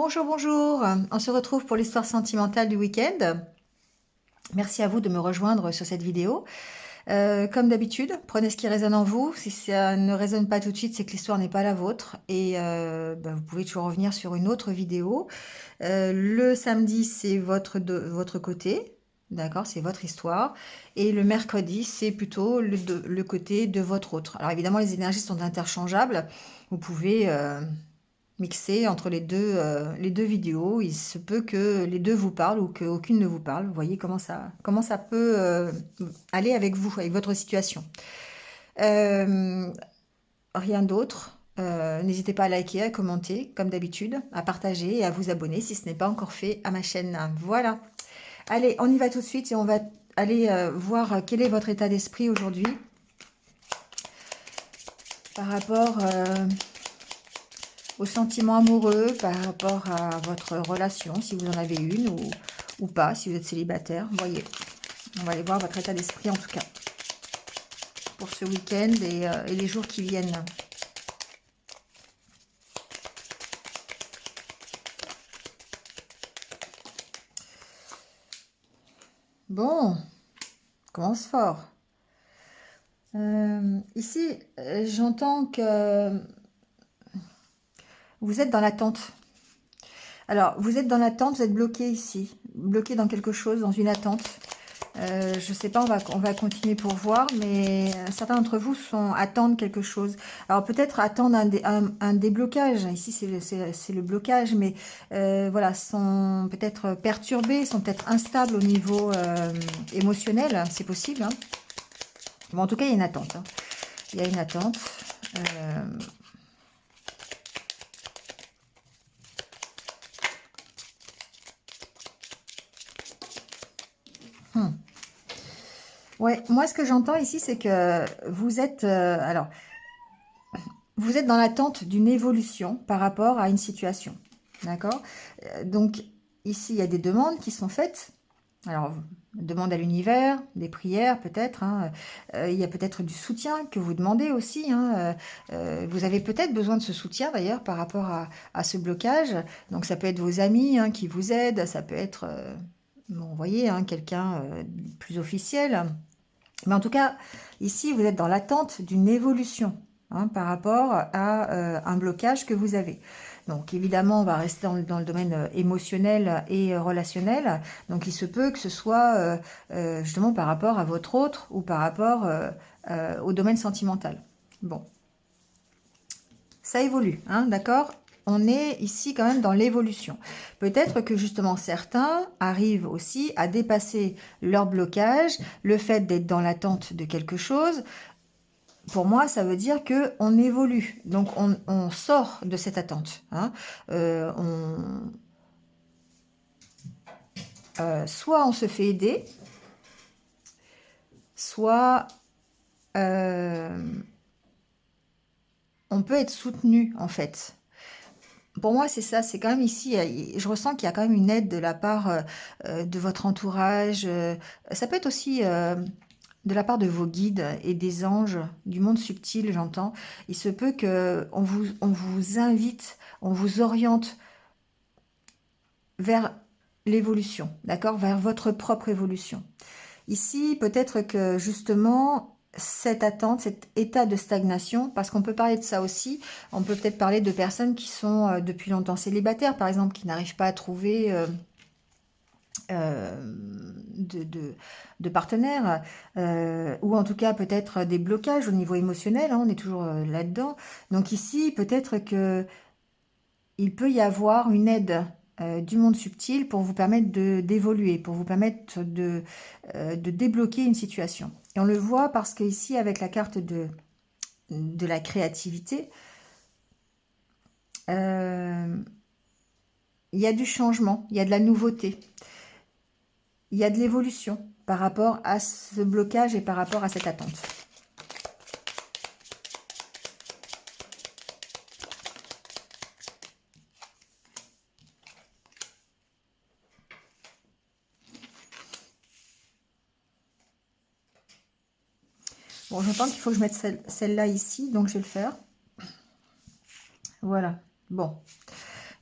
Bonjour, bonjour. On se retrouve pour l'histoire sentimentale du week-end. Merci à vous de me rejoindre sur cette vidéo. Comme d'habitude, prenez ce qui résonne en vous. Si ça ne résonne pas tout de suite, c'est que l'histoire n'est pas la vôtre. Et vous pouvez toujours revenir sur une autre vidéo. Le samedi, c'est votre côté. D'accord, c'est votre histoire. Et le mercredi, c'est plutôt le côté de votre autre. Alors évidemment, les énergies sont interchangeables. Vous pouvez mixer entre les deux vidéos. Il se peut que les deux vous parlent ou qu'aucune ne vous parle. Vous voyez comment ça peut aller avec vous, avec votre situation. Euh, Rien d'autre. N'hésitez pas à liker, à commenter, comme d'habitude, à partager et à vous abonner si ce n'est pas encore fait à ma chaîne. Voilà. Allez, on y va tout de suite et on va aller voir quel est votre état d'esprit aujourd'hui par rapport aux sentiments amoureux, par rapport à votre relation, si vous en avez une ou pas, si vous êtes célibataire. Voyez, on va aller voir votre état d'esprit en tout cas pour ce week-end et les jours qui viennent. Bon, commence fort. Ici, j'entends que vous êtes dans l'attente. Alors, vous êtes dans l'attente, vous êtes bloqué ici, bloqué dans quelque chose, dans une attente. Je sais pas, on va continuer pour voir, mais certains d'entre vous attendent quelque chose. Alors peut-être attendre un déblocage. Ici, c'est le blocage, mais voilà, sont peut-être perturbés, sont peut-être instables au niveau émotionnel. C'est possible. Hein. Bon, en tout cas, il y a une attente. Hein. Il y a une attente. Euh, Ouais, moi, ce que j'entends ici, c'est que vous êtes... alors, vous êtes dans l'attente d'une évolution par rapport à une situation. D'accord? Donc, ici, il y a des demandes qui sont faites. Alors, demande à l'univers, des prières peut-être. Hein. Il y a peut-être du soutien que vous demandez aussi. Hein. Vous avez peut-être besoin de ce soutien d'ailleurs par rapport à ce blocage. Donc, ça peut être vos amis hein, qui vous aident. Ça peut être, bon, vous voyez, hein, quelqu'un plus officiel. Mais en tout cas, ici, vous êtes dans l'attente d'une évolution hein, par rapport à un blocage que vous avez. Donc évidemment, on va rester dans le domaine émotionnel et relationnel. Donc il se peut que ce soit justement par rapport à votre autre ou par rapport au domaine sentimental. Bon, ça évolue, hein, d'accord? On est ici quand même dans l'évolution. Peut-être que justement certains arrivent aussi à dépasser leur blocage, le fait d'être dans l'attente de quelque chose. Pour moi, ça veut dire que on évolue, donc on sort de cette attente. Hein. Soit on se fait aider, soit on peut être soutenu en fait. Pour moi, c'est ça, c'est quand même ici, je ressens qu'il y a quand même une aide de la part de votre entourage. Ça peut être aussi de la part de vos guides et des anges, du monde subtil, j'entends. Il se peut on vous invite, on vous oriente vers l'évolution, d'accord? Vers votre propre évolution. Ici, peut-être que justement, cette attente, cet état de stagnation, parce qu'on peut parler de ça aussi, on peut peut-être parler de personnes qui sont depuis longtemps célibataires, par exemple, qui n'arrivent pas à trouver euh, de, de, de partenaires, ou en tout cas peut-être des blocages au niveau émotionnel, hein, on est toujours là-dedans. Donc ici, peut-être que il peut y avoir une aide du monde subtil pour vous permettre d'évoluer, pour vous permettre de débloquer une situation. Et on le voit parce qu'ici, avec la carte de la créativité, euh, il y a du changement, il y a de la nouveauté, il y a de l'évolution par rapport à ce blocage et par rapport à cette attente. Bon, je pense qu'il faut que je mette celle-là ici, donc je vais le faire. Voilà. Bon.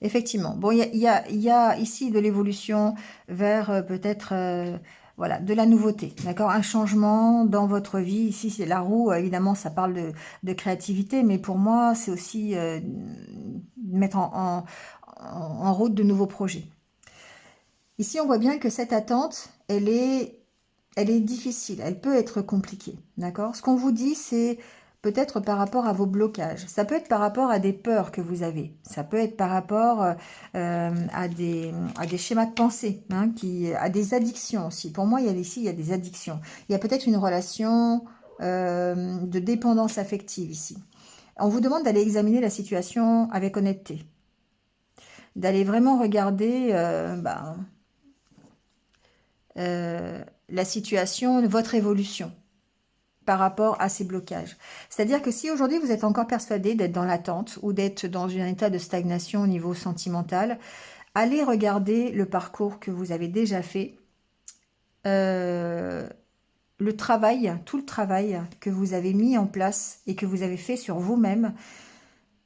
effectivement. Bon, il y a ici de l'évolution vers peut-être voilà, de la nouveauté, d'accord? Un changement dans votre vie. Ici, c'est la roue, évidemment, ça parle de créativité, mais pour moi, c'est aussi mettre en route de nouveaux projets. Ici, on voit bien que cette attente, elle est difficile, elle peut être compliquée, d'accord? Ce qu'on vous dit, c'est peut-être par rapport à vos blocages. Ça peut être par rapport à des peurs que vous avez. Ça peut être par rapport à des schémas de pensée, hein, à des addictions aussi. Pour moi, ici, il y a des addictions. Il y a peut-être une relation de dépendance affective ici. On vous demande d'aller examiner la situation avec honnêteté, d'aller vraiment regarder la situation, votre évolution par rapport à ces blocages. C'est-à-dire que si aujourd'hui vous êtes encore persuadé d'être dans l'attente ou d'être dans un état de stagnation au niveau sentimental, allez regarder le parcours que vous avez déjà fait, le travail, tout le travail que vous avez mis en place et que vous avez fait sur vous-même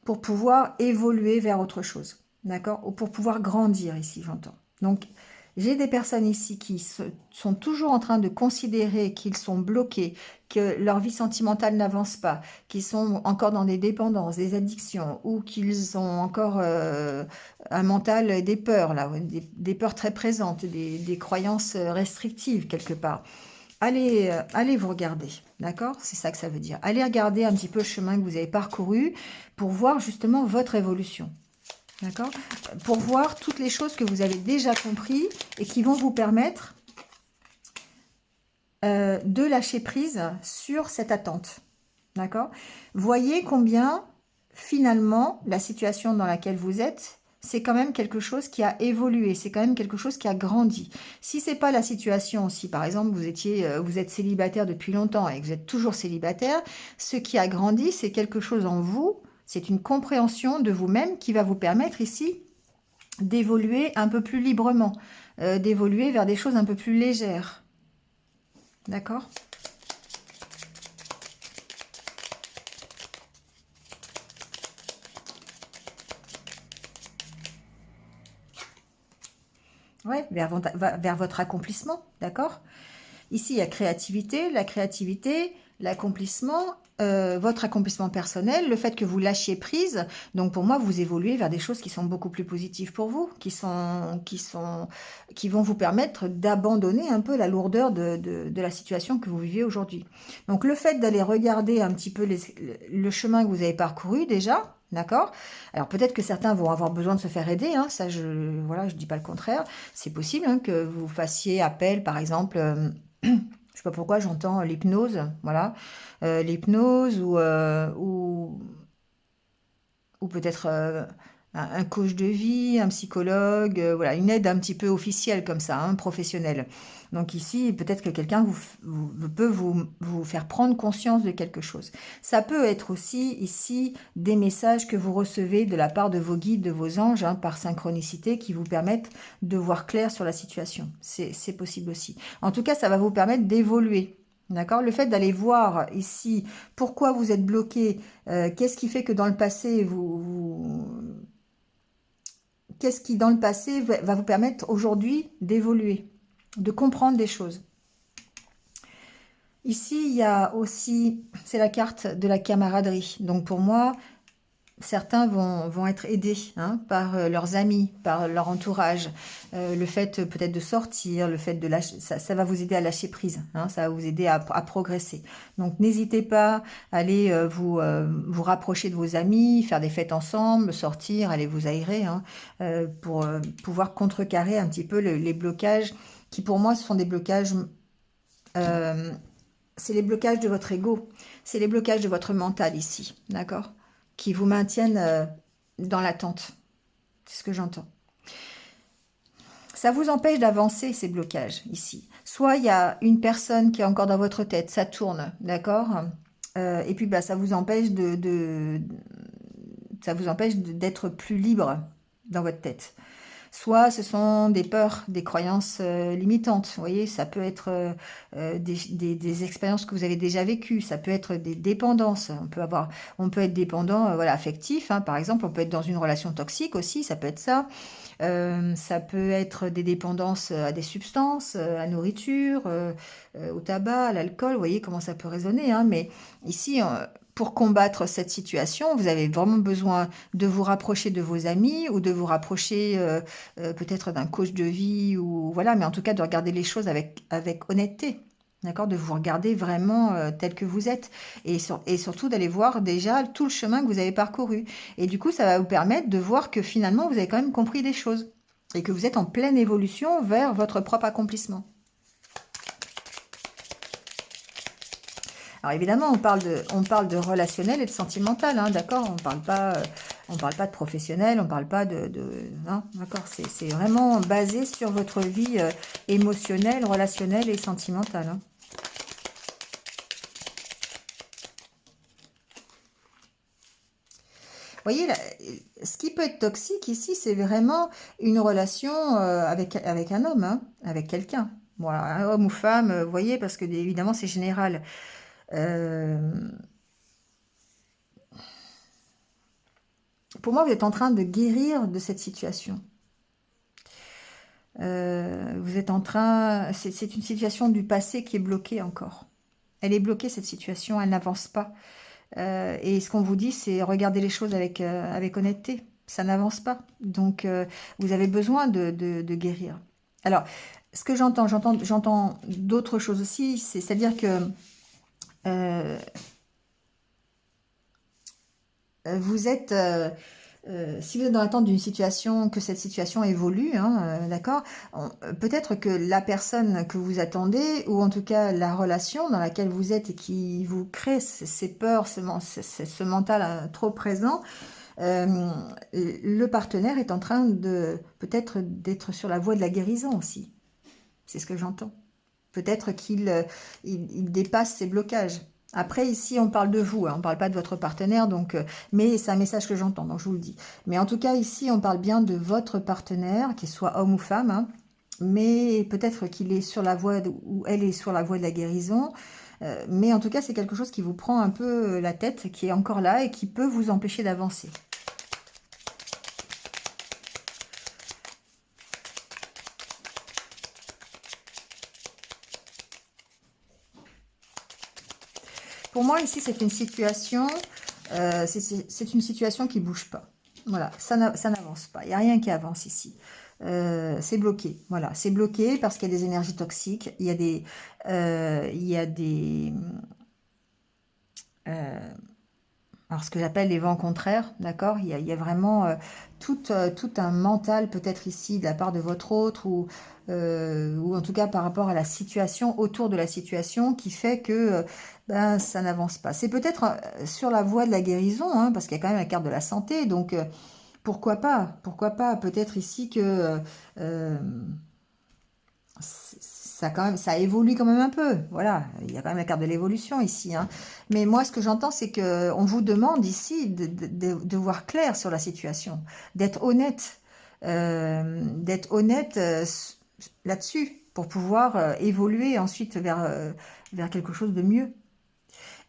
pour pouvoir évoluer vers autre chose, d'accord? Ou pour pouvoir grandir ici, j'entends. Donc, j'ai des personnes ici qui sont toujours en train de considérer qu'ils sont bloqués, que leur vie sentimentale n'avance pas, qu'ils sont encore dans des dépendances, des addictions, ou qu'ils ont encore un mental, des peurs, là, des peurs très présentes, des croyances restrictives quelque part. Allez vous regarder, d'accord? C'est ça que ça veut dire. Allez regarder un petit peu le chemin que vous avez parcouru pour voir justement votre évolution. D'accord? Pour voir toutes les choses que vous avez déjà compris et qui vont vous permettre de lâcher prise sur cette attente. D'accord? Voyez combien, finalement, la situation dans laquelle vous êtes, c'est quand même quelque chose qui a évolué, c'est quand même quelque chose qui a grandi. Si c'est pas la situation, si par exemple vous êtes célibataire depuis longtemps et que vous êtes toujours célibataire, ce qui a grandi, c'est quelque chose en vous, c'est une compréhension de vous-même qui va vous permettre ici d'évoluer un peu plus librement, d'évoluer vers des choses un peu plus légères. D'accord? Ouais, vers votre accomplissement, d'accord? Ici, il y a créativité, la créativité, l'accomplissement, votre accomplissement personnel, le fait que vous lâchiez prise. Donc pour moi, vous évoluez vers des choses qui sont beaucoup plus positives pour vous, qui vont vous permettre d'abandonner un peu la lourdeur de la situation que vous vivez aujourd'hui. Donc le fait d'aller regarder un petit peu le chemin que vous avez parcouru déjà, d'accord? Alors peut-être que certains vont avoir besoin de se faire aider, hein, ça voilà, je dis pas le contraire. C'est possible hein, que vous fassiez appel, par exemple. Je sais pas pourquoi j'entends l'hypnose, voilà, l'hypnose ou peut-être un coach de vie, un psychologue, voilà, une aide un petit peu officielle comme ça, hein, professionnelle. Donc ici, peut-être que quelqu'un peut vous faire prendre conscience de quelque chose. Ça peut être aussi ici des messages que vous recevez de la part de vos guides, de vos anges, hein, par synchronicité, qui vous permettent de voir clair sur la situation. C'est possible aussi. En tout cas, ça va vous permettre d'évoluer. D'accord? Le fait d'aller voir ici pourquoi vous êtes bloqué, qu'est-ce qui fait que dans le passé, qu'est-ce qui dans le passé va vous permettre aujourd'hui d'évoluer, de comprendre des choses. Ici, il y a aussi, c'est la carte de la camaraderie. Donc pour moi, certains vont être aidés hein, par leurs amis, par leur entourage. Le fait peut-être de sortir, le fait de lâcher, ça va vous aider à lâcher prise, hein, ça va vous aider à progresser. Donc n'hésitez pas à aller vous rapprocher de vos amis, faire des fêtes ensemble, sortir, aller vous aérer, hein, pour pouvoir contrecarrer un petit peu les blocages qui pour moi ce sont des blocages... c'est les blocages de votre ego, c'est les blocages de votre mental ici, d'accord? Qui vous maintiennent dans l'attente. C'est ce que j'entends. Ça vous empêche d'avancer, ces blocages, ici. Soit il y a une personne qui est encore dans votre tête, ça tourne, d'accord? Et puis, ça vous empêche ça vous empêche d'être plus libre dans votre tête. Soit ce sont des peurs, des croyances limitantes. Vous voyez, ça peut être des expériences que vous avez déjà vécues. Ça peut être des dépendances. On peut être dépendant, voilà, affectif, hein, par exemple. On peut être dans une relation toxique aussi. Ça peut être ça. Ça peut être des dépendances à des substances, à la nourriture, au tabac, à l'alcool. Vous voyez comment ça peut résonner, hein. Mais ici, pour combattre cette situation, vous avez vraiment besoin de vous rapprocher de vos amis ou de vous rapprocher peut-être d'un coach de vie ou voilà, mais en tout cas de regarder les choses avec honnêteté. D'accord, de vous regarder vraiment tel que vous êtes et surtout d'aller voir déjà tout le chemin que vous avez parcouru. Et du coup, ça va vous permettre de voir que finalement, vous avez quand même compris des choses et que vous êtes en pleine évolution vers votre propre accomplissement. Alors évidemment, on parle de relationnel et de sentimental, hein, d'accord? On parle pas de professionnel, on parle pas hein, d'accord? C'est vraiment basé sur votre vie émotionnelle, relationnelle et sentimentale, hein. Vous voyez, ce qui peut être toxique ici, c'est vraiment une relation avec un homme, hein, avec quelqu'un. Voilà, un homme ou femme, vous voyez, parce que évidemment, c'est général. Euh, pour moi, vous êtes en train de guérir de cette situation. Vous êtes en train... C'est une situation du passé qui est bloquée encore. Elle est bloquée, cette situation, elle n'avance pas. Et ce qu'on vous dit, c'est regarder les choses avec honnêteté. Ça n'avance pas. Donc, vous avez besoin de guérir. Alors, ce que j'entends d'autres choses aussi, c'est-à-dire que euh, vous êtes... si vous êtes dans l'attente d'une situation, que cette situation évolue, hein, d'accord, peut-être que la personne que vous attendez, ou en tout cas la relation dans laquelle vous êtes et qui vous crée ces peurs, ce mental trop présent, euh, le partenaire est en train de peut-être d'être sur la voie de la guérison aussi. C'est ce que j'entends. Peut-être qu'il dépasse ses blocages. Après, ici, on parle de vous, hein, on ne parle pas de votre partenaire, donc, mais c'est un message que j'entends, donc je vous le dis. Mais en tout cas, ici, on parle bien de votre partenaire, qu'il soit homme ou femme, hein, mais peut-être qu'il est sur la voie, ou elle est sur la voie de la guérison, mais en tout cas, c'est quelque chose qui vous prend un peu la tête, qui est encore là et qui peut vous empêcher d'avancer. Pour moi, ici, c'est une situation, c'est une situation qui bouge pas. Voilà, ça n'avance pas. Il n'y a rien qui avance ici. C'est bloqué. Voilà, c'est bloqué parce qu'il y a des énergies toxiques. Il y a des, euh, alors ce que j'appelle les vents contraires, d'accord? Il y a vraiment tout un mental peut-être ici de la part de votre autre ou en tout cas par rapport à la situation, autour de la situation qui fait que ben, ça n'avance pas. C'est peut-être sur la voie de la guérison, hein, parce qu'il y a quand même la carte de la santé, donc pourquoi pas? Pourquoi pas? Peut-être ici que euh, ça quand même, ça évolue quand même un peu. Voilà, il y a quand même la carte de l'évolution ici, hein. Mais moi, ce que j'entends, c'est que on vous demande ici de voir clair sur la situation, d'être honnête là-dessus pour pouvoir évoluer ensuite vers quelque chose de mieux.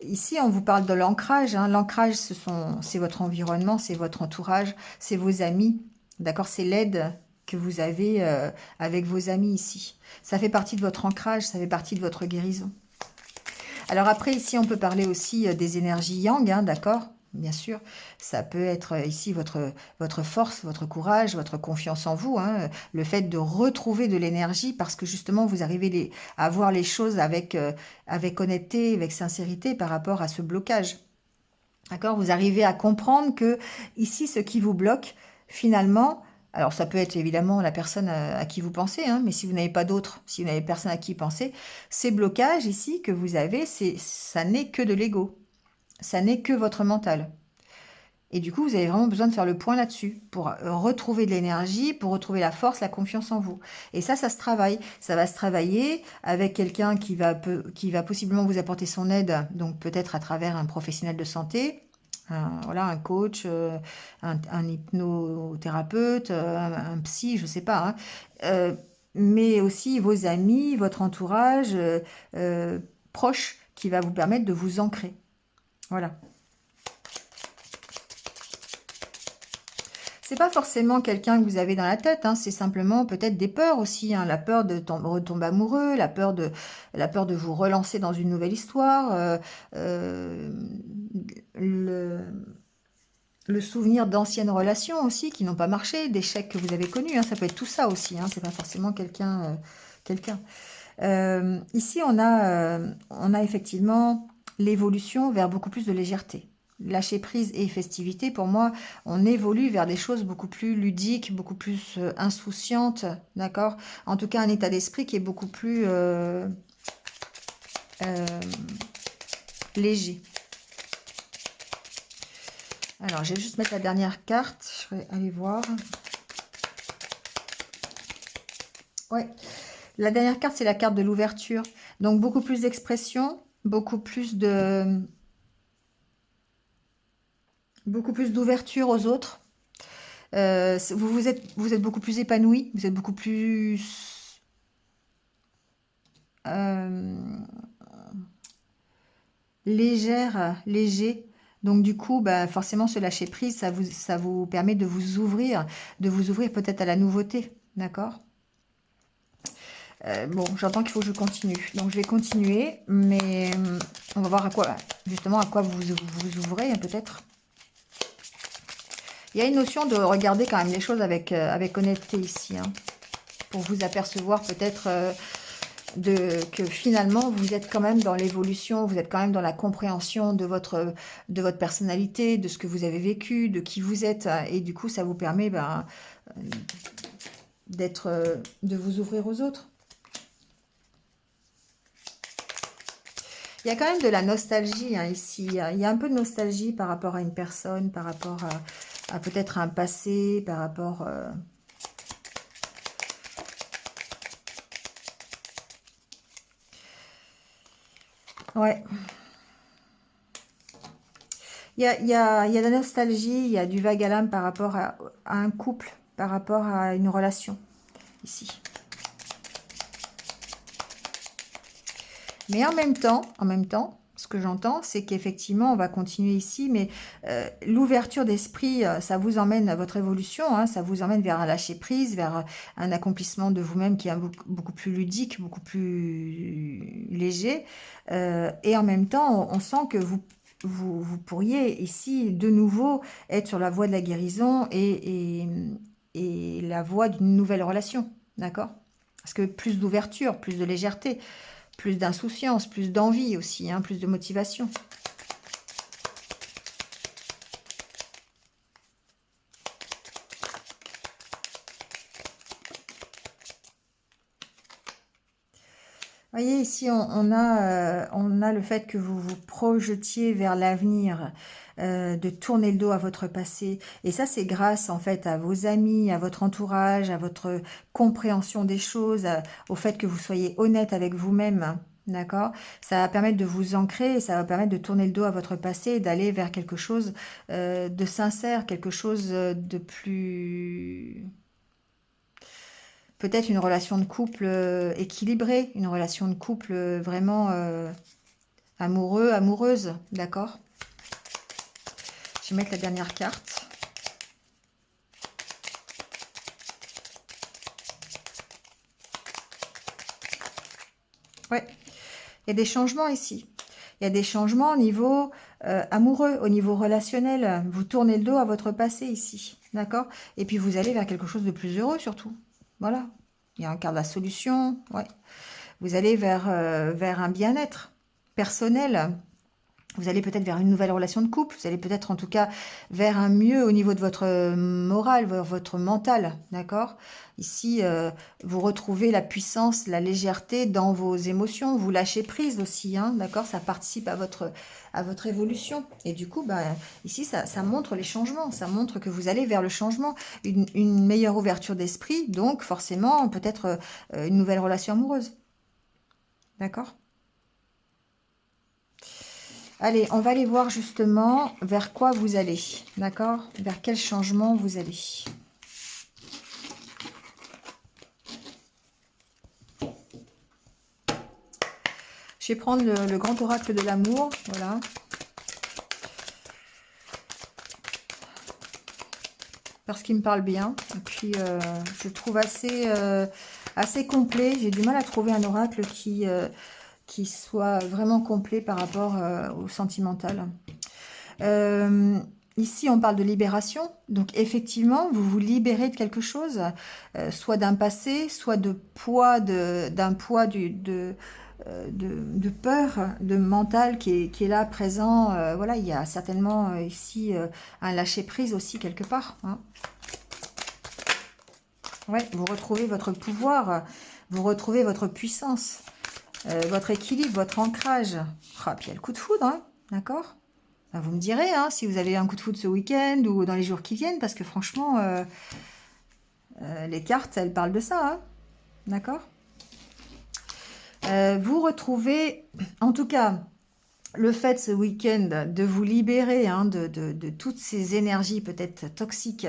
Ici, on vous parle de l'ancrage, hein. L'ancrage, c'est votre environnement, c'est votre entourage, c'est vos amis. D'accord? C'est l'aide que vous avez avec vos amis ici. Ça fait partie de votre ancrage, ça fait partie de votre guérison. Alors après, ici, on peut parler aussi des énergies yang, hein, d'accord? Bien sûr, ça peut être ici votre force, votre courage, votre confiance en vous, hein, le fait de retrouver de l'énergie parce que justement, vous arrivez à voir les choses avec honnêteté, avec sincérité par rapport à ce blocage. D'accord? Vous arrivez à comprendre que ici, ce qui vous bloque, finalement, alors ça peut être évidemment la personne à qui vous pensez, hein, mais si vous n'avez pas d'autre, si vous n'avez personne à qui penser, ces blocages ici que vous avez, ça n'est que de l'ego. Ça n'est que votre mental. Et du coup, vous avez vraiment besoin de faire le point là-dessus pour retrouver de l'énergie, pour retrouver la force, la confiance en vous. Et ça se travaille. Ça va se travailler avec quelqu'un qui va possiblement vous apporter son aide, donc peut-être à travers un professionnel de santé, Voilà, un coach, un hypnothérapeute, un psy, je sais pas, hein. Mais aussi vos amis, votre entourage euh, proche qui va vous permettre de vous ancrer. Voilà. C'est pas forcément quelqu'un que vous avez dans la tête, hein, c'est simplement peut-être des peurs aussi, hein, la peur de retomber amoureux, la peur de vous relancer dans une nouvelle histoire, euh, le, le souvenir d'anciennes relations aussi qui n'ont pas marché, d'échecs que vous avez connus, hein, ça peut être tout ça aussi, hein, c'est pas forcément quelqu'un. Ici, on a effectivement l'évolution vers beaucoup plus de légèreté. Lâcher prise et festivité, pour moi, on évolue vers des choses beaucoup plus ludiques, beaucoup plus insouciantes, d'accord? En tout cas, un état d'esprit qui est beaucoup plus euh, léger. Alors, je vais juste mettre la dernière carte. Je vais aller voir. Ouais. La dernière carte, c'est la carte de l'ouverture. Donc, beaucoup plus d'expression, beaucoup plus d'ouverture aux autres. Vous êtes beaucoup plus épanoui, vous êtes beaucoup plus euh, léger. Donc du coup, bah, forcément, ce lâcher prise, ça vous permet de vous ouvrir peut-être à la nouveauté, d'accord? Bon, j'entends qu'il faut que je continue. Donc je vais continuer, mais on va voir justement à quoi vous ouvrez, hein, peut-être. Il y a une notion de regarder quand même les choses avec honnêteté ici, hein, pour vous apercevoir peut-être que finalement vous êtes quand même dans l'évolution, vous êtes quand même dans la compréhension de votre personnalité, de ce que vous avez vécu, de qui vous êtes, et du coup ça vous permet de vous ouvrir aux autres. Il y a quand même de la nostalgie, hein, ici. Il y a un peu de nostalgie par rapport à une personne, par rapport à peut-être un passé, par rapport... Ouais. Il y a de la nostalgie, il y a du vague à l'âme par rapport à un couple, par rapport à une relation, ici. Mais en même temps, ce que j'entends, c'est qu'effectivement, on va continuer ici, mais l'ouverture d'esprit, ça vous emmène à votre évolution, hein, ça vous emmène vers un lâcher-prise, vers un accomplissement de vous-même qui est beaucoup plus ludique, beaucoup plus léger. Et en même temps, on sent que vous pourriez ici, de nouveau, être sur la voie de la guérison et la voie d'une nouvelle relation, d'accord? Parce que plus d'ouverture, plus de légèreté, plus d'insouciance, plus d'envie aussi, hein, plus de motivation. Vous voyez, ici, on a le fait que vous vous projetiez vers l'avenir, de tourner le dos à votre passé. Et ça, c'est grâce, en fait, à vos amis, à votre entourage, à votre compréhension des choses, au fait que vous soyez honnête avec vous-même. D'accord? Ça va permettre de vous ancrer et ça va permettre de tourner le dos à votre passé et d'aller vers quelque chose de sincère, quelque chose de plus... Peut-être une relation de couple équilibrée, une relation de couple vraiment amoureux, amoureuse, d'accord? Je vais mettre la dernière carte. Ouais, il y a des changements ici. Il y a des changements au niveau amoureux, au niveau relationnel. Vous tournez le dos à votre passé ici, d'accord? Et puis vous allez vers quelque chose de plus heureux surtout. Voilà. Il y a un quart de la solution. Ouais. Vous allez vers un bien-être personnel. Vous allez peut-être vers une nouvelle relation de couple. Vous allez peut-être en tout cas vers un mieux au niveau de votre morale, votre mental. D'accord? Ici, vous retrouvez la puissance, la légèreté dans vos émotions. Vous lâchez prise aussi. Hein, d'accord? Ça participe à votre évolution. Et du coup, bah, ici, ça montre les changements. Ça montre que vous allez vers le changement. Une meilleure ouverture d'esprit. Donc, forcément, peut-être une nouvelle relation amoureuse. D'accord? Allez, on va aller voir justement vers quoi vous allez. D'accord? Vers quel changement vous allez. Je vais prendre le grand oracle de l'amour. Voilà. Parce qu'il me parle bien. Et puis, je le trouve assez complet. J'ai du mal à trouver un oracle qui soit vraiment complet par rapport au sentimental. Ici, on parle de libération. Donc, effectivement, vous vous libérez de quelque chose, soit d'un passé, soit d'un poids de peur, de mental qui est là, présent. Voilà, il y a certainement ici un lâcher-prise aussi quelque part. Hein. Ouais, vous retrouvez votre pouvoir, vous retrouvez votre puissance, votre équilibre, votre ancrage. Ah, puis il y a le coup de foudre, hein, d'accord? Ben, vous me direz hein, si vous avez un coup de foudre ce week-end ou dans les jours qui viennent, parce que franchement, les cartes, elles parlent de ça, hein, d'accord? Vous retrouvez, en tout cas, le fait ce week-end de vous libérer hein, de toutes ces énergies peut-être toxiques,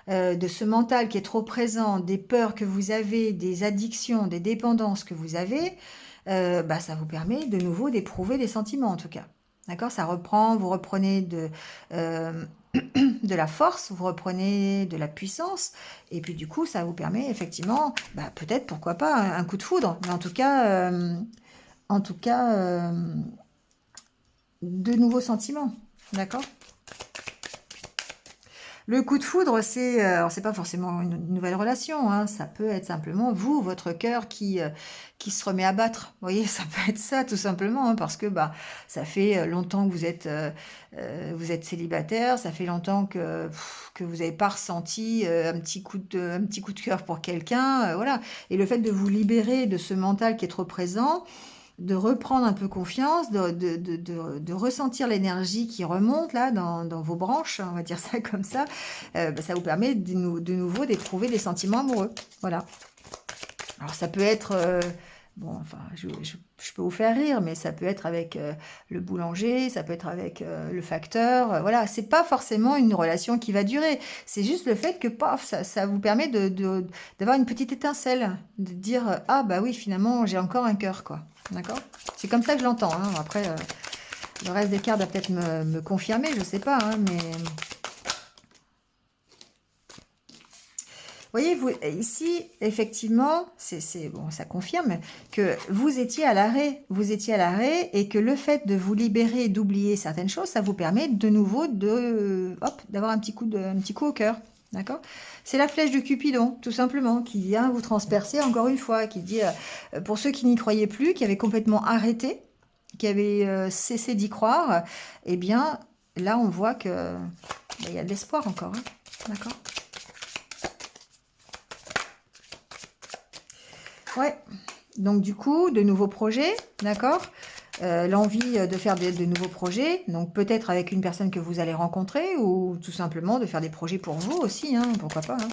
de ce mental qui est trop présent, des peurs que vous avez, des addictions, des dépendances que vous avez, bah, ça vous permet de nouveau d'éprouver des sentiments en tout cas. D'accord? Ça reprend, vous reprenez de la force, vous reprenez de la puissance, et puis du coup, ça vous permet effectivement, bah, peut-être, pourquoi pas, un coup de foudre, mais en tout cas de nouveaux sentiments. D'accord? Le coup de foudre, alors c'est pas forcément une nouvelle relation, hein, ça peut être simplement vous, votre cœur qui se remet à battre. Vous voyez, ça peut être ça tout simplement, hein, parce que bah ça fait longtemps que vous êtes célibataire, ça fait longtemps que vous n'avez pas ressenti un petit coup de cœur pour quelqu'un, voilà. Et le fait de vous libérer de ce mental qui est trop présent, de reprendre un peu confiance, de ressentir l'énergie qui remonte là dans vos branches, on va dire ça comme ça, bah, ça vous permet de nouveau d'éprouver des sentiments amoureux. Voilà. Alors ça peut être, bon, enfin, je peux vous faire rire, mais ça peut être avec le boulanger, ça peut être avec le facteur, voilà, c'est pas forcément une relation qui va durer, c'est juste le fait que, paf, ça vous permet d'avoir une petite étincelle, de dire, ah bah oui, finalement, j'ai encore un cœur, quoi, d'accord? C'est comme ça que je l'entends, hein. Après, le reste des cartes va peut-être me confirmer, je sais pas, hein, mais... Voyez, vous, ici, effectivement, bon, ça confirme que vous étiez à l'arrêt. Vous étiez à l'arrêt et que le fait de vous libérer et d'oublier certaines choses, ça vous permet de nouveau d'avoir un petit coup au cœur. D'accord? C'est la flèche de Cupidon, tout simplement, qui vient vous transpercer encore une fois, qui dit, pour ceux qui n'y croyaient plus, qui avaient complètement arrêté, qui avaient cessé d'y croire, eh bien, là, on voit que il y a de l'espoir encore. Hein. D'accord? Ouais, donc du coup, de nouveaux projets, d'accord? L'envie de faire de nouveaux projets, donc peut-être avec une personne que vous allez rencontrer ou tout simplement de faire des projets pour vous aussi, hein, pourquoi pas. Hein.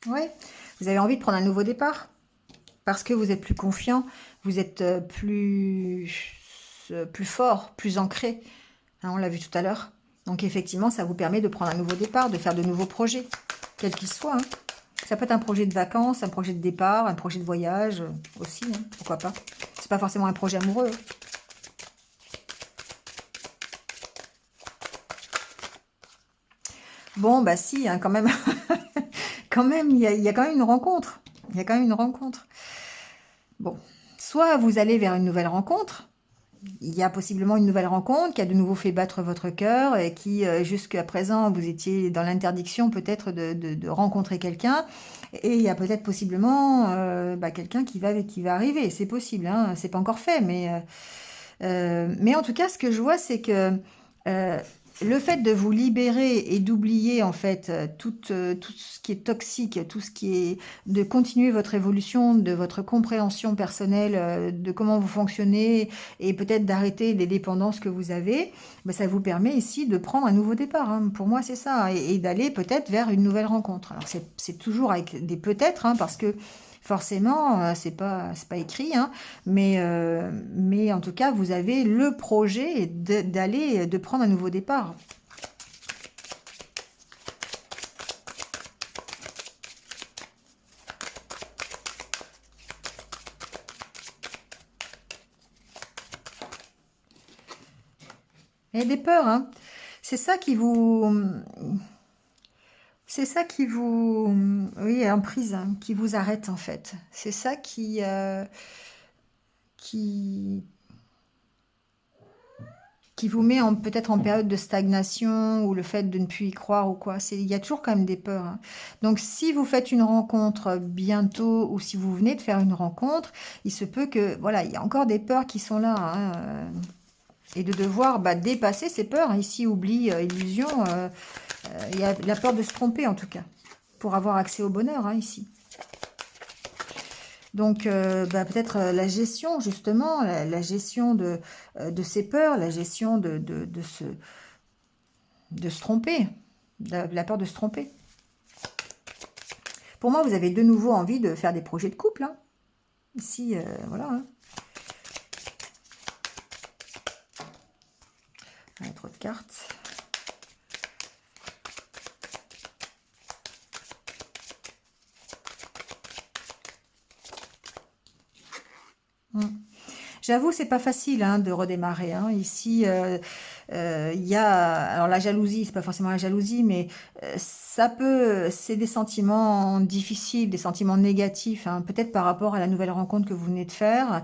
Ouais, vous avez envie de prendre un nouveau départ parce que vous êtes plus confiant, vous êtes plus fort, plus ancré. Hein, on l'a vu tout à l'heure. Donc effectivement, ça vous permet de prendre un nouveau départ, de faire de nouveaux projets, quels qu'ils soient. Hein. Ça peut être un projet de vacances, un projet de départ, un projet de voyage aussi, hein, pourquoi pas. C'est pas forcément un projet amoureux. Bon, bah si, hein, quand même. Quand même, il y a quand même une rencontre. Il y a quand même une rencontre. Bon, soit vous allez vers une nouvelle rencontre, il y a possiblement une nouvelle rencontre qui a de nouveau fait battre votre cœur et qui, jusqu'à présent, vous étiez dans l'interdiction peut-être de rencontrer quelqu'un. Et il y a peut-être possiblement bah, quelqu'un qui va arriver. C'est possible, hein, c'est pas encore fait. Mais en tout cas, ce que je vois, c'est que le fait de vous libérer et d'oublier en fait tout ce qui est toxique, tout ce qui est de continuer votre évolution, de votre compréhension personnelle, de comment vous fonctionnez et peut-être d'arrêter les dépendances que vous avez, ben, ça vous permet ici de prendre un nouveau départ. Hein. Pour moi, c'est ça, et d'aller peut-être vers une nouvelle rencontre. Alors c'est toujours avec des peut-être, hein, parce que forcément, c'est pas écrit, hein, mais en tout cas, vous avez le projet de prendre un nouveau départ. Il y a des peurs, hein. C'est ça qui vous... C'est ça qui vous... Oui, en prise, hein, qui vous arrête en fait. C'est ça qui, qui vous met peut-être en période de stagnation ou le fait de ne plus y croire ou quoi. Il y a toujours quand même des peurs. Hein. Donc si vous faites une rencontre bientôt ou si vous venez de faire une rencontre, il se peut que, voilà, il y a encore des peurs qui sont là. Hein, et de devoir dépasser ces peurs. Hein. Ici, oubli, illusion, il y a la peur de se tromper en tout cas, pour avoir accès au bonheur, hein, ici. Donc, peut-être la gestion, justement, la gestion de ces peurs, la gestion de se tromper, la peur de se tromper. Pour moi, vous avez de nouveau envie de faire des projets de couple. Hein. Ici, voilà. Hein. Trop de cartes. J'avoue, c'est pas facile hein, de redémarrer. Hein. Ici, il y a... Alors la jalousie, c'est pas forcément la jalousie, mais c'est des sentiments difficiles, des sentiments négatifs, hein, peut-être par rapport à la nouvelle rencontre que vous venez de faire,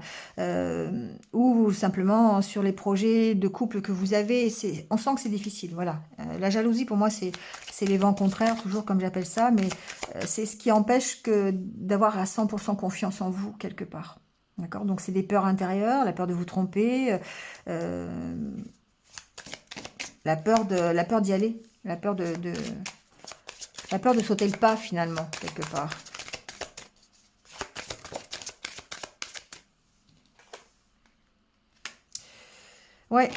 ou simplement sur les projets de couple que vous avez. On sent que c'est difficile, voilà. La jalousie, pour moi, c'est les vents contraires, toujours comme j'appelle ça, mais c'est ce qui empêche d'avoir à 100% confiance en vous, quelque part. D'accord? Donc, c'est des peurs intérieures, la peur de vous tromper, la peur d'y aller, la peur de sauter le pas, finalement, quelque part. Ouais.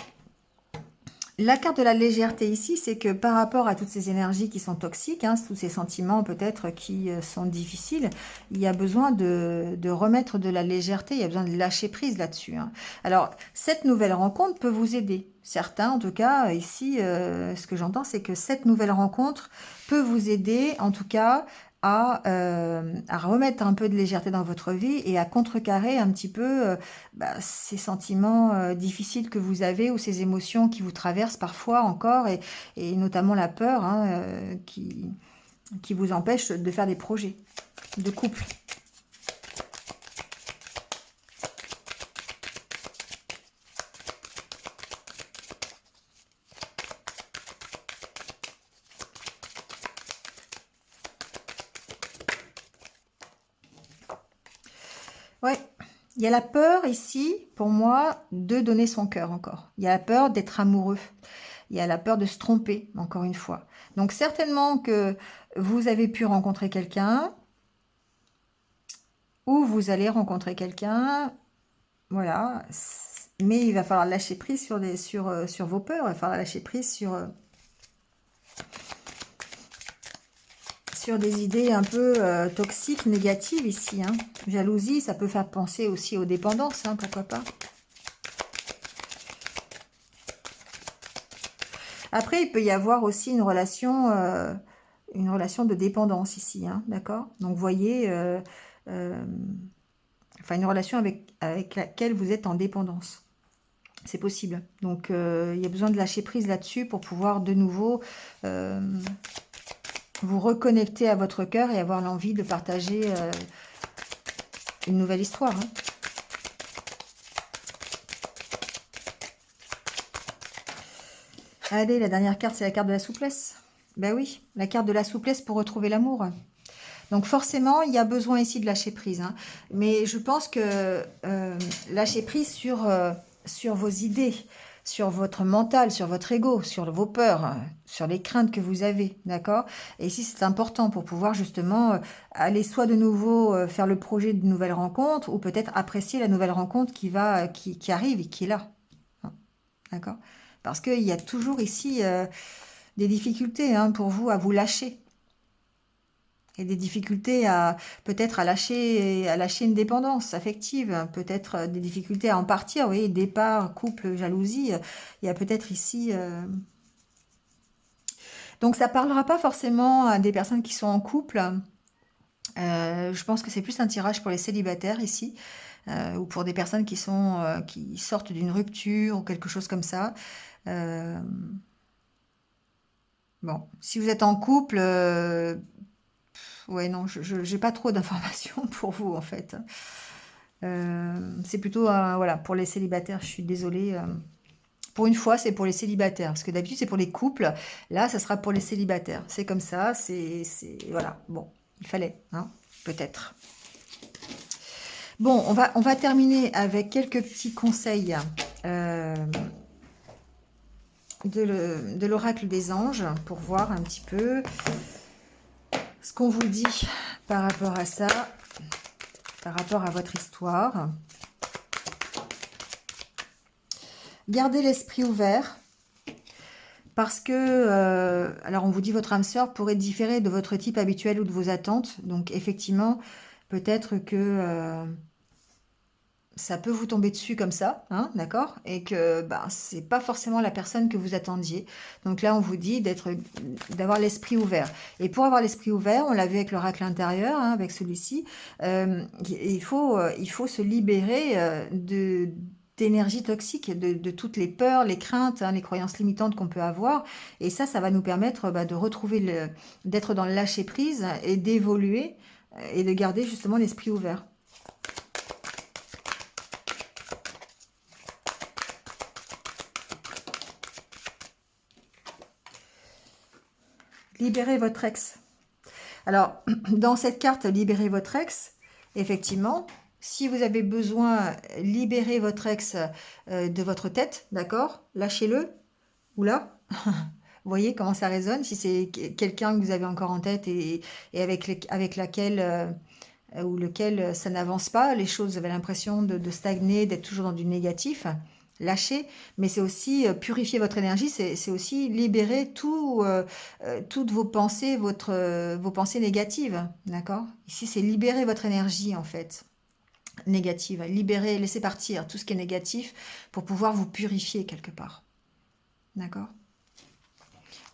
La carte de la légèreté ici, c'est que par rapport à toutes ces énergies qui sont toxiques, hein, tous ces sentiments peut-être qui sont difficiles, il y a besoin de remettre de la légèreté, il y a besoin de lâcher prise là-dessus. Hein. Alors, cette nouvelle rencontre peut vous aider. Certains, en tout cas, ici, ce que j'entends, c'est que cette nouvelle rencontre peut vous aider, en tout cas, à remettre un peu de légèreté dans votre vie et à contrecarrer un petit peu ces sentiments difficiles que vous avez ou ces émotions qui vous traversent parfois encore et notamment la peur hein, qui vous empêche de faire des projets de couple. Ouais, il y a la peur ici, pour moi, de donner son cœur encore. Il y a la peur d'être amoureux. Il y a la peur de se tromper, encore une fois. Donc certainement que vous avez pu rencontrer quelqu'un ou vous allez rencontrer quelqu'un, voilà. Mais il va falloir lâcher prise sur vos peurs, il va falloir lâcher prise sur des idées un peu toxiques, négatives ici. Hein. Jalousie, ça peut faire penser aussi aux dépendances, hein, pourquoi pas. Après, il peut y avoir aussi une relation de dépendance ici, hein, d'accord? Donc, vous voyez, enfin, une relation avec laquelle vous êtes en dépendance. C'est possible. Donc, il y a besoin de lâcher prise là-dessus pour pouvoir de nouveau vous reconnecter à votre cœur et avoir l'envie de partager une nouvelle histoire. Hein. Allez, la dernière carte, c'est la carte de la souplesse. Ben oui, la carte de la souplesse pour retrouver l'amour. Donc forcément, il y a besoin ici de lâcher prise. Hein. Mais je pense que lâcher prise sur vos idées, sur votre mental, sur votre ego, sur vos peurs, sur les craintes que vous avez, d'accord? Et ici, c'est important pour pouvoir justement aller soit de nouveau faire le projet d'une nouvelle rencontre, ou peut-être apprécier la nouvelle rencontre qui arrive et qui est là, hein, d'accord? Parce qu'il y a toujours ici des difficultés hein, pour vous à vous lâcher. Et des difficultés à peut-être à lâcher une dépendance affective, peut-être des difficultés à en partir, oui, départ, couple, jalousie. Il y a peut-être ici. Donc ça parlera pas forcément à des personnes qui sont en couple. Je pense que c'est plus un tirage pour les célibataires ici, ou pour des personnes qui sortent d'une rupture ou quelque chose comme ça. Euh, bon, si vous êtes en couple, ouais, non, je j'ai pas trop d'informations pour vous en fait. C'est plutôt voilà, pour les célibataires, je suis désolée. Pour une fois, c'est pour les célibataires, parce que d'habitude c'est pour les couples. Là, ça sera pour les célibataires. C'est comme ça, voilà. Bon, il fallait, hein, peut-être. Bon, on va terminer avec quelques petits conseils euh, de l'oracle des anges pour voir un petit peu ce qu'on vous dit par rapport à ça, par rapport à votre histoire. Gardez l'esprit ouvert parce que, alors on vous dit votre âme sœur pourrait différer de votre type habituel ou de vos attentes. Donc effectivement, peut-être que ça peut vous tomber dessus comme ça, hein, d'accord? Et que ben, c'est pas forcément la personne que vous attendiez. Donc là, on vous dit d'avoir l'esprit ouvert. Et pour avoir l'esprit ouvert, on l'a vu avec l'oracle intérieur, hein, avec celui-ci, il faut se libérer d'énergie toxique, de toutes les peurs, les craintes, hein, les croyances limitantes qu'on peut avoir. Et ça va nous permettre de retrouver d'être dans le lâcher prise et d'évoluer et de garder justement l'esprit ouvert. Libérez votre ex. Alors, dans cette carte, libérez votre ex, effectivement, si vous avez besoin, libérer votre ex de votre tête, d'accord? Lâchez-le, ou là. Vous voyez comment ça résonne? Si c'est quelqu'un que vous avez encore en tête et avec laquelle ou lequel ça n'avance pas, les choses, vous avez l'impression de stagner, d'être toujours dans du négatif, lâcher, mais c'est aussi purifier votre énergie, c'est aussi libérer toutes vos pensées, vos pensées négatives, d'accord? Ici, c'est libérer votre énergie, en fait, négative, libérer, laisser partir tout ce qui est négatif pour pouvoir vous purifier quelque part, d'accord?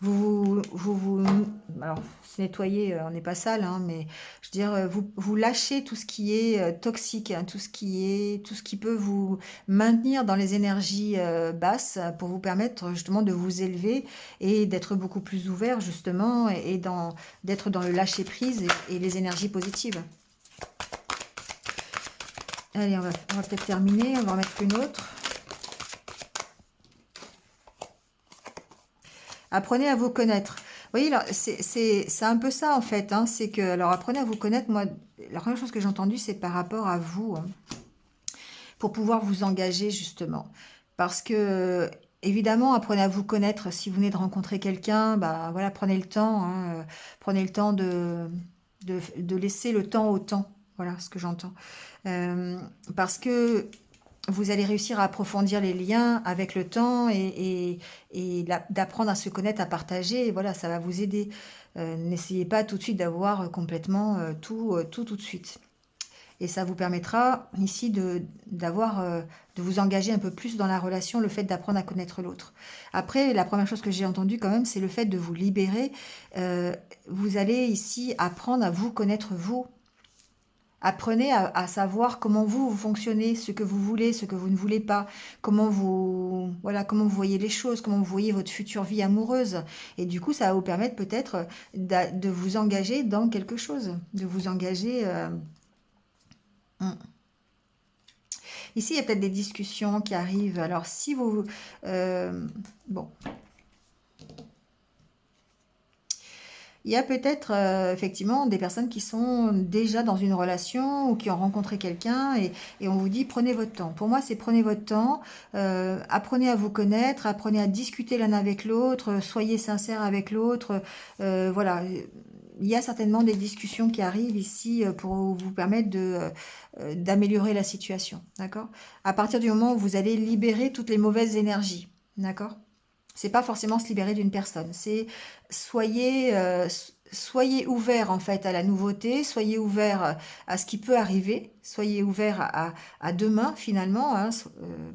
Alors, se nettoyer, on n'est pas sale, hein, mais je veux dire, vous lâchez tout ce qui est toxique, hein, tout ce qui peut vous maintenir dans les énergies basses pour vous permettre justement de vous élever et d'être beaucoup plus ouvert justement d'être dans le lâcher prise et les énergies positives. Allez, on va peut-être terminer, on va en mettre une autre. Apprenez à vous connaître. Vous voyez, c'est un peu ça en fait. Hein, c'est que, alors apprenez à vous connaître. Moi, la première chose que j'ai entendue, c'est par rapport à vous, hein, pour pouvoir vous engager justement. Parce que, évidemment, apprenez à vous connaître. Si vous venez de rencontrer quelqu'un, bah voilà, prenez le temps. Hein, prenez le temps de laisser le temps au temps. Voilà ce que j'entends. Parce que vous allez réussir à approfondir les liens avec le temps et d'apprendre à se connaître, à partager. Et voilà, ça va vous aider. N'essayez pas tout de suite d'avoir complètement tout de suite. Et ça vous permettra ici de vous engager un peu plus dans la relation, le fait d'apprendre à connaître l'autre. Après, la première chose que j'ai entendue quand même, c'est le fait de vous libérer. Vous allez ici apprendre à vous connaître vous. Apprenez à savoir comment vous fonctionnez, ce que vous voulez, ce que vous ne voulez pas, voilà, comment vous voyez les choses, comment vous voyez votre future vie amoureuse. Et du coup, ça va vous permettre peut-être de vous engager dans quelque chose, de vous engager. Hmm. Ici, il y a peut-être des discussions qui arrivent. Alors, si vous... bon. il y a peut-être effectivement des personnes qui sont déjà dans une relation ou qui ont rencontré quelqu'un et on vous dit prenez votre temps. Pour moi, c'est prenez votre temps, apprenez à vous connaître, apprenez à discuter l'un avec l'autre, soyez sincère avec l'autre. Voilà, il y a certainement des discussions qui arrivent ici pour vous permettre d'améliorer la situation, d'accord? À partir du moment où vous allez libérer toutes les mauvaises énergies, d'accord? C'est pas forcément se libérer d'une personne, c'est soyez ouvert en fait à la nouveauté, soyez ouvert à ce qui peut arriver, soyez ouvert à demain finalement, hein,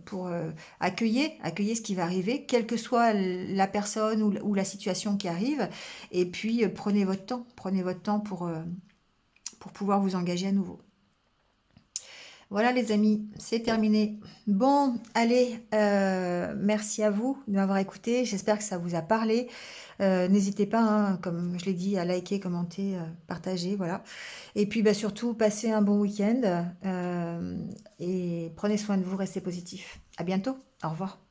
pour accueillir ce qui va arriver, quelle que soit la personne ou la situation qui arrive, et puis prenez votre temps pour pouvoir vous engager à nouveau. Voilà les amis, c'est terminé. Bon, allez, merci à vous de m'avoir écouté. J'espère que ça vous a parlé. N'hésitez pas, hein, comme je l'ai dit, à liker, commenter, partager, voilà. Et puis bah, surtout, passez un bon week-end et prenez soin de vous, restez positifs. À bientôt, au revoir.